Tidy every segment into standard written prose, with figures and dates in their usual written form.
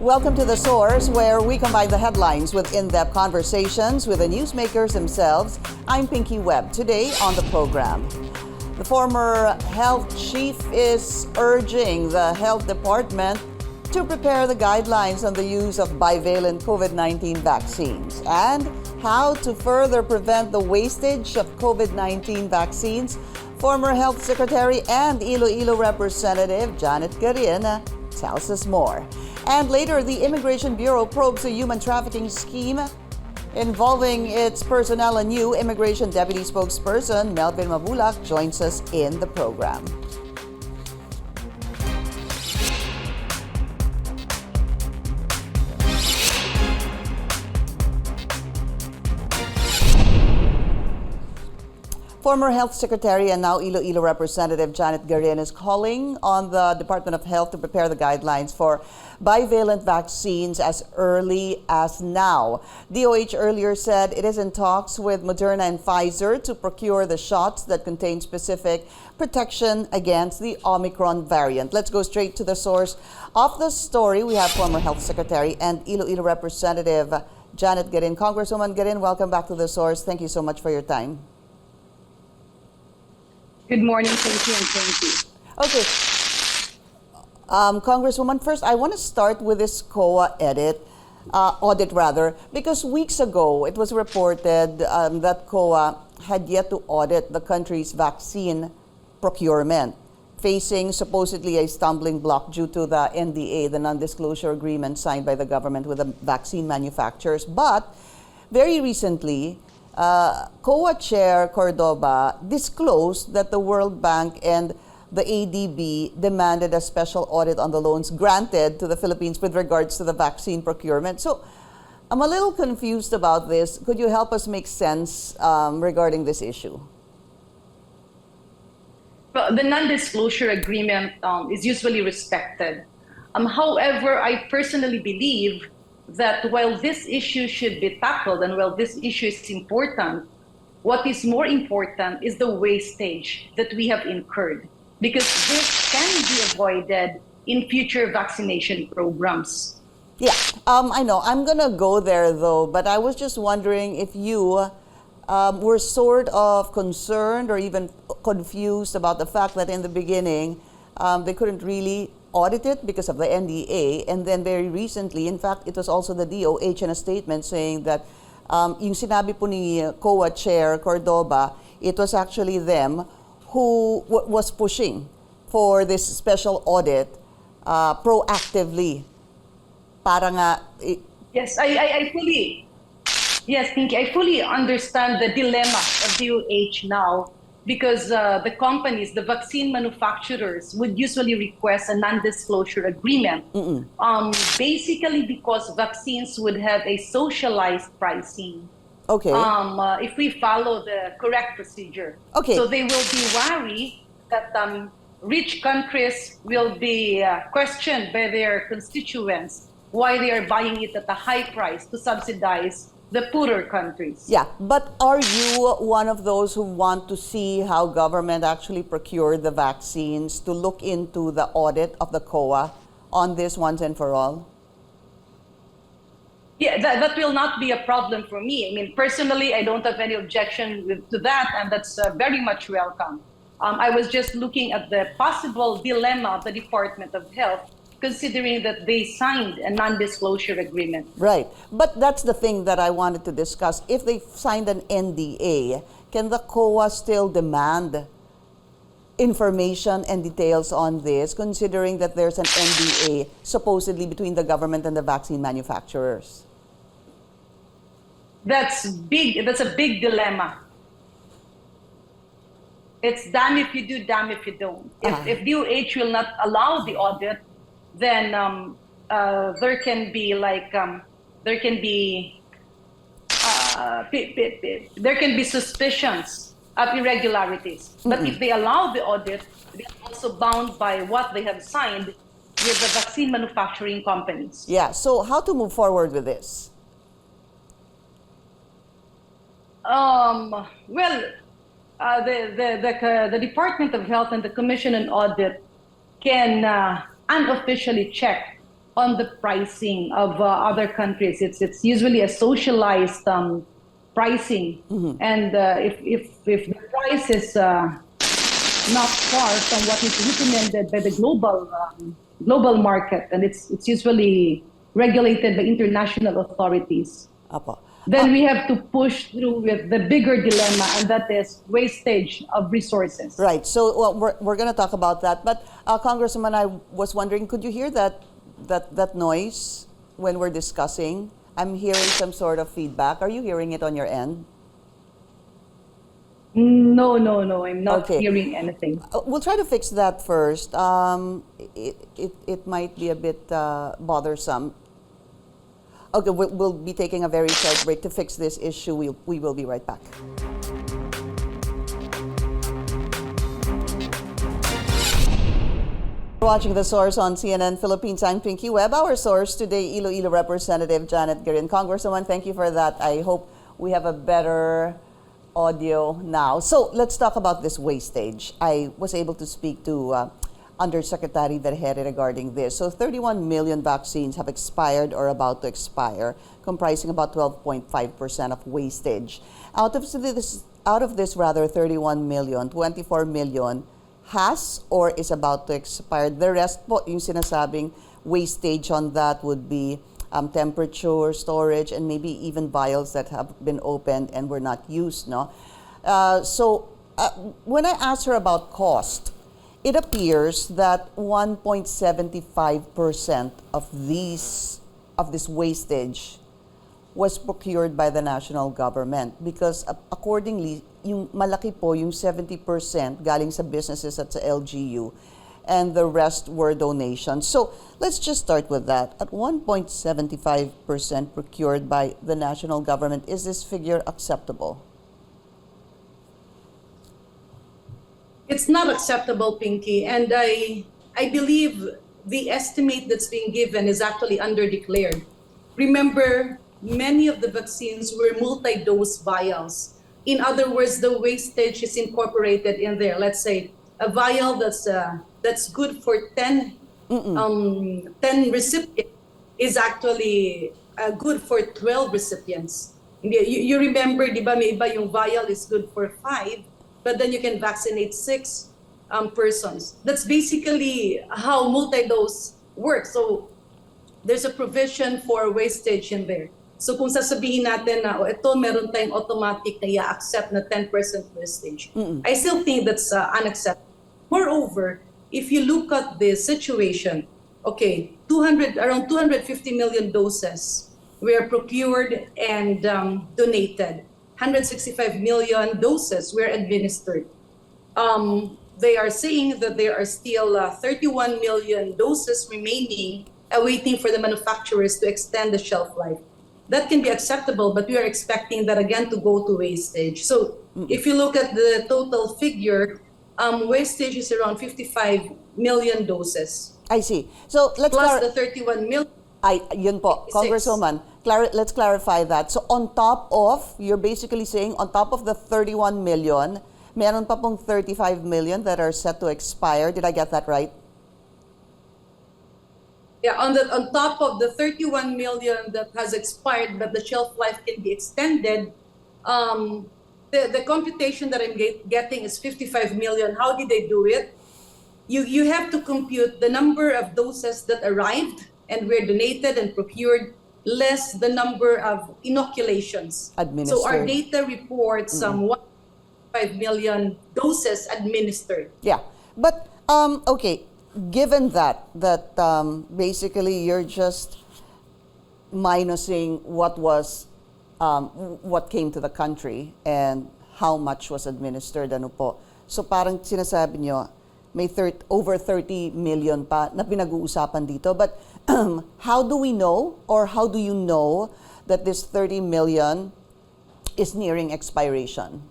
Welcome to The Source, where we combine the headlines with in-depth conversations with the newsmakers themselves. I'm Pinky Webb. Today on the program, the former health chief is urging the health department to prepare the guidelines on the use of bivalent COVID-19 vaccines and how to further prevent the wastage of COVID-19 vaccines. Former Health Secretary and Iloilo Representative Janette Garin tells us more. And later, the Immigration Bureau probes a human trafficking scheme involving its personnel. A new Immigration Deputy Spokesperson, Melvin Mabulak, joins us in the program. Former Health Secretary and now Iloilo Representative Janette Garin is calling on the Department of Health to prepare the guidelines for bivalent vaccines as early as now. DOH earlier said it is in talks with Moderna and Pfizer to procure the shots that contain specific protection against the Omicron variant. Let's go straight to the source of the story. We have former Health Secretary and Iloilo Representative Janette Garin. Congresswoman Garin, welcome back to the source. Thank you so much for your time. Good morning, thank you, and thank you. Okay. Congresswoman, first, I want to start with this COA audit, because weeks ago it was reported that COA had yet to audit the country's vaccine procurement, facing supposedly a stumbling block due to the NDA, the non-disclosure agreement signed by the government with the vaccine manufacturers. But very recently, COA Chair Cordoba disclosed that the World Bank and the ADB demanded a special audit on the loans granted to the Philippines with regards to the vaccine procurement. So I'm a little confused about this. Could you help us make sense regarding this issue? Well, the non-disclosure agreement is usually respected. However, I personally believe that while this issue should be tackled and while this issue is important, what is more important is the wastage that we have incurred, because this can be avoided in future vaccination programs. Yeah, I know. I'm going to go there though, but I was just wondering if you were sort of concerned or even confused about the fact that in the beginning they couldn't really audit it because of the NDA, and then very recently, in fact, it was also the DOH in a statement saying that yung sinabi po ni COA Chair Cordoba, it was actually them who was pushing for this special audit proactively. Para nga... Yes, Pinky, I fully understand the dilemma of DOH now, because the companies, the vaccine manufacturers, would usually request a non-disclosure agreement, basically because vaccines would have a socialized pricing. Okay. If we follow the correct procedure. Okay. So they will be wary that rich countries will be questioned by their constituents why they are buying it at a high price to subsidize the poorer countries. Yeah, but are you one of those who want to see how government actually procured the vaccines, to look into the audit of the COA on this once and for all? Yeah, that will not be a problem for me. I mean, personally, I don't have any objection to that, and that's very much welcome. I was just looking at the possible dilemma of the Department of Health, considering that they signed a non-disclosure agreement. Right. But that's the thing that I wanted to discuss. If they signed an NDA, can the COA still demand information and details on this, considering that there's an NDA supposedly between the government and the vaccine manufacturers? That's big. That's a big dilemma. It's damn if you do, damn if you don't. If DOH will not allow the audit, then there can be suspicions of irregularities. But if they allow the audit, they're also bound by what they have signed with the vaccine manufacturing companies. Yeah. So how to move forward with this? Well, the Department of Health and the Commission on Audit can unofficially check on the pricing of other countries. It's usually a socialized pricing, and if the price is not far from what is recommended by the global market, and it's usually regulated by international authorities. Apo. Then we have to push through with the bigger dilemma, and that is wastage of resources. Right. So we're going to talk about that. But Congresswoman, I was wondering, could you hear that noise when we're discussing? I'm hearing some sort of feedback. Are you hearing it on your end? No, I'm not Okay. hearing anything. We'll try to fix that first. It might be a bit bothersome. Okay, we'll be taking a very short break to fix this issue. We will be right back. Watching The Source on CNN Philippines. I'm Pinky Webb. Our source today, Iloilo Representative Janette Garin. Congresswoman, thank you for that. I hope we have a better audio now. So let's talk about this wastage. I was able to speak to Undersecretary Vergere regarding this. So 31 million vaccines have expired or about to expire, comprising about 12.5% of wastage. Out of this 31 million, 24 million has or is about to expire. The rest po, yung sinasabing wastage on that would be temperature, storage, and maybe even vials that have been opened and were not used. No, when I asked her about cost, it appears that 1.75% of this wastage was procured by the national government because accordingly, yung malaki po, yung 70% galing sa businesses at sa LGU and the rest were donations. So let's just start with that. At 1.75% procured by the national government, is this figure acceptable? It's not acceptable, Pinky, and I believe the estimate that's being given is actually underdeclared. Remember, many of the vaccines were multi-dose vials. In other words, the wastage is incorporated in there. Let's say a vial that's good for 10 recipients is actually good for 12 recipients. You remember, di ba, may iba yung vial is good for 5, but then you can vaccinate 6 persons. That's basically how multi-dose works. So there's a provision for wastage in there. So kung sasabihin natin na, ito meron tayong automatic na i-accept na 10% wastage, I still think that's unacceptable. Moreover, if you look at the situation, okay, around 250 million doses were procured and donated. 165 million doses were administered. They are saying that there are still 31 million doses remaining, awaiting for the manufacturers to extend the shelf life. That can be acceptable, but we are expecting that again to go to wastage. So if you look at the total figure, wastage is around 55 million doses. I see. So let's plus the 31 million. Yun po, Congresswoman, let's clarify that. So on top of, you're basically saying on top of the 31 million, meron pa pong 35 million that are set to expire. Did I get that right? Yeah, on top of the 31 million that has expired, but the shelf life can be extended, the computation that I'm getting is 55 million. How did they do it? You have to compute the number of doses that arrived and were donated and procured, less the number of inoculations. Administered. So our data reports some 1.5 million doses administered. Yeah, but okay, given that basically you're just minusing what came to the country and how much was administered, ano po. So parang sinasabi nyo, may over 30 million pa na pinag-uusapan dito. But how do we know, or how do you know that this 30 million is nearing expiration?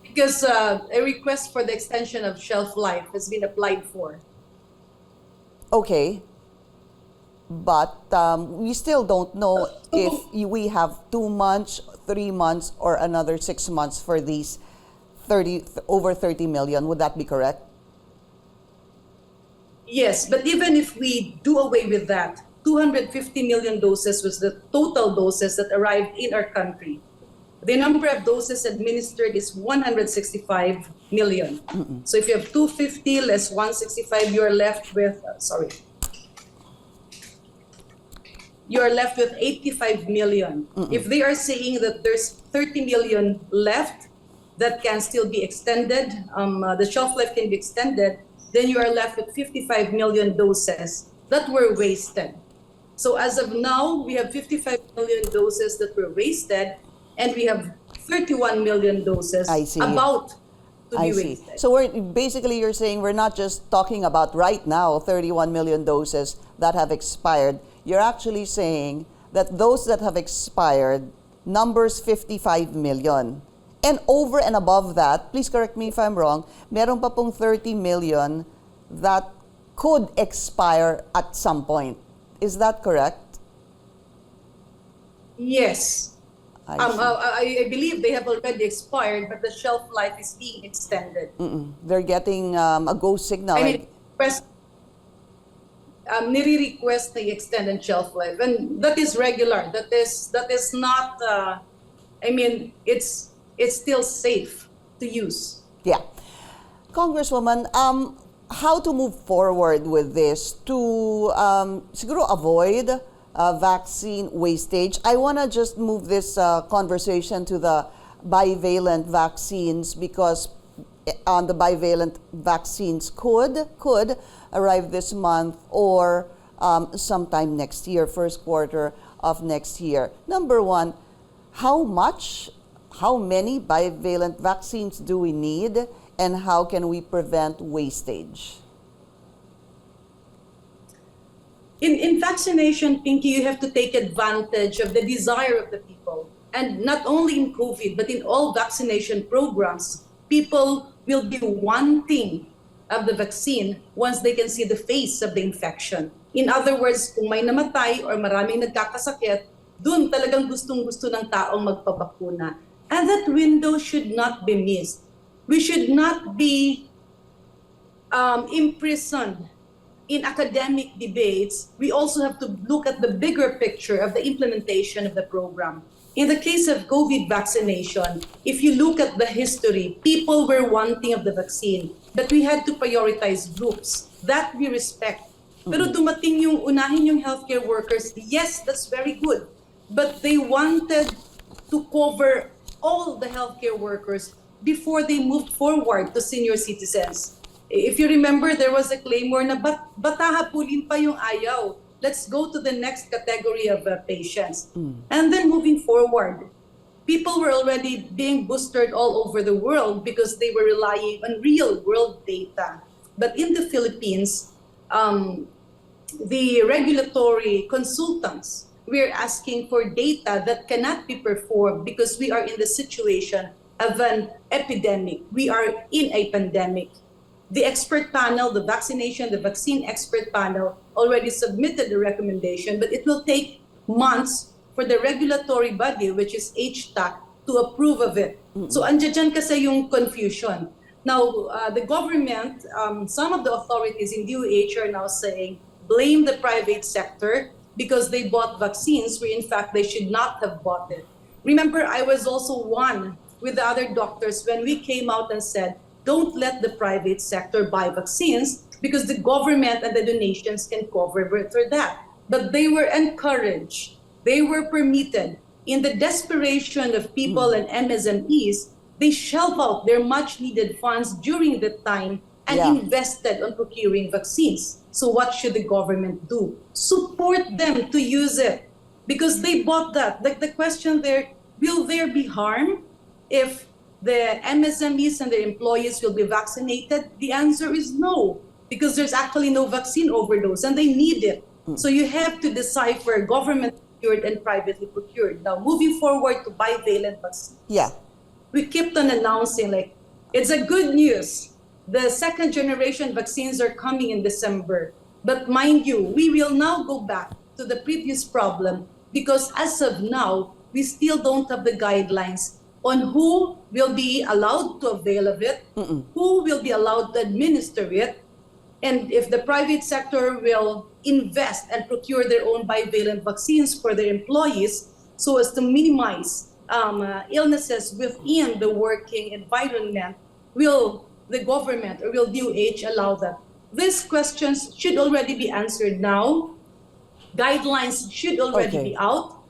Because a request for the extension of shelf life has been applied for. Okay. But we still don't know if we have 2 months, 3 months, or another 6 months for these over 30 million. Would that be correct? Yes, but even if we do away with that, 250 million doses was the total doses that arrived in our country. The number of doses administered is 165 million. So if you have 250 less 165, you are left with, you are left with 85 million. If they are saying that there's 30 million left that can still be extended, the shelf life can be extended, then you are left with 55 million doses that were wasted. So as of now, we have 55 million doses that were wasted, and we have 31 million doses about to be wasted. So you're saying we're not just talking about right now 31 million doses that have expired. You're actually saying that those that have expired numbers 55 million. And over and above that, please correct me if I'm wrong, meron pa pong 30 million that could expire at some point. Is that correct? Yes. I believe they have already expired, but the shelf life is being extended. They're getting a go signal. Nire-request the extended shelf life, and that is regular. That is not. It's still safe to use. Yeah, Congresswoman, how to move forward with this to siguro avoid vaccine wastage? I want to just move this conversation to the bivalent vaccines, because the bivalent vaccines could arrive this month or sometime next year, first quarter of next year. Number one, how many bivalent vaccines do we need, and how can we prevent wastage? In vaccination, Pinky, you have to take advantage of the desire of the people. And not only in COVID, but in all vaccination programs, people will be wanting of the vaccine once they can see the face of the infection. In other words, kung may namatay or maraming nagkakasakit, dun talagang gustong-gusto ng taong magpabakuna. And that window should not be missed. We should not be imprisoned in academic debates. We also have to look at the bigger picture of the implementation of the program. In the case of COVID vaccination, if you look at the history, people were wanting of the vaccine, but we had to prioritize groups. That we respect. Pero dumating yung unahin yung healthcare workers, yes, that's very good. But they wanted to cover all the healthcare workers before they moved forward to senior citizens. If you remember, there was a claim na batahapulin pa yung ayaw. Let's go to the next category of patients. And then moving forward, people were already being boosted all over the world because they were relying on real world data. But in the Philippines, the regulatory consultants, we're asking for data that cannot be performed because we are in the situation of an epidemic. We are in a pandemic. The expert panel, the vaccine expert panel already submitted the recommendation, but it will take months for the regulatory body, which is HTAC, to approve of it. So andyan kasi yung confusion. Now, the government, some of the authorities in DOH are now saying, blame the private sector because they bought vaccines where in fact they should not have bought it. Remember, I was also one with the other doctors when we came out and said, don't let the private sector buy vaccines because the government and the donations can cover for that. But they were encouraged, they were permitted. In the desperation of people and MSMEs, they shelled out their much needed funds during the time and invested on procuring vaccines. So what should the government do? Support them to use it because they bought that. The question there, will there be harm if the MSMEs and their employees will be vaccinated? The answer is no, because there's actually no vaccine overdose and they need it. So you have to decipher government procured and privately procured. Now, moving forward to bivalent vaccines. We kept on announcing, like, it's a good news. The second generation vaccines are coming in December. But mind you, we will now go back to the previous problem because as of now, we still don't have the guidelines on who will be allowed to avail of it, who will be allowed to administer it, And if the private sector will invest and procure their own bivalent vaccines for their employees so as to minimize illnesses within the working environment, will the government or will DOH allow that? These questions should already be answered now. Guidelines should already be out,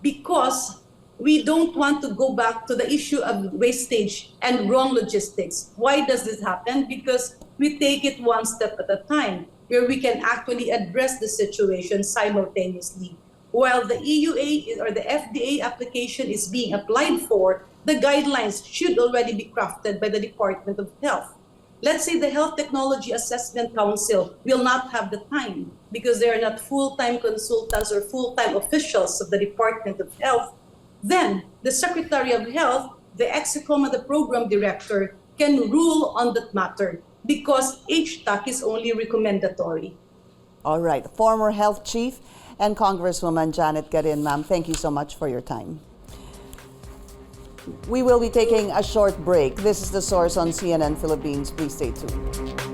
because we don't want to go back to the issue of wastage and wrong logistics. Why does this happen? Because we take it one step at a time, where we can actually address the situation simultaneously. While the EUA or the FDA application is being applied for, the guidelines should already be crafted by the Department of Health. Let's say the Health Technology Assessment Council will not have the time because they are not full-time consultants or full-time officials of the Department of Health. Then the Secretary of Health, the ExCom, the program director, can rule on that matter because HTAC is only recommendatory. All right. Former Health Chief and Congresswoman Janette Garin, ma'am, thank you so much for your time. We will be taking a short break. This is The Source on CNN Philippines. Please stay tuned.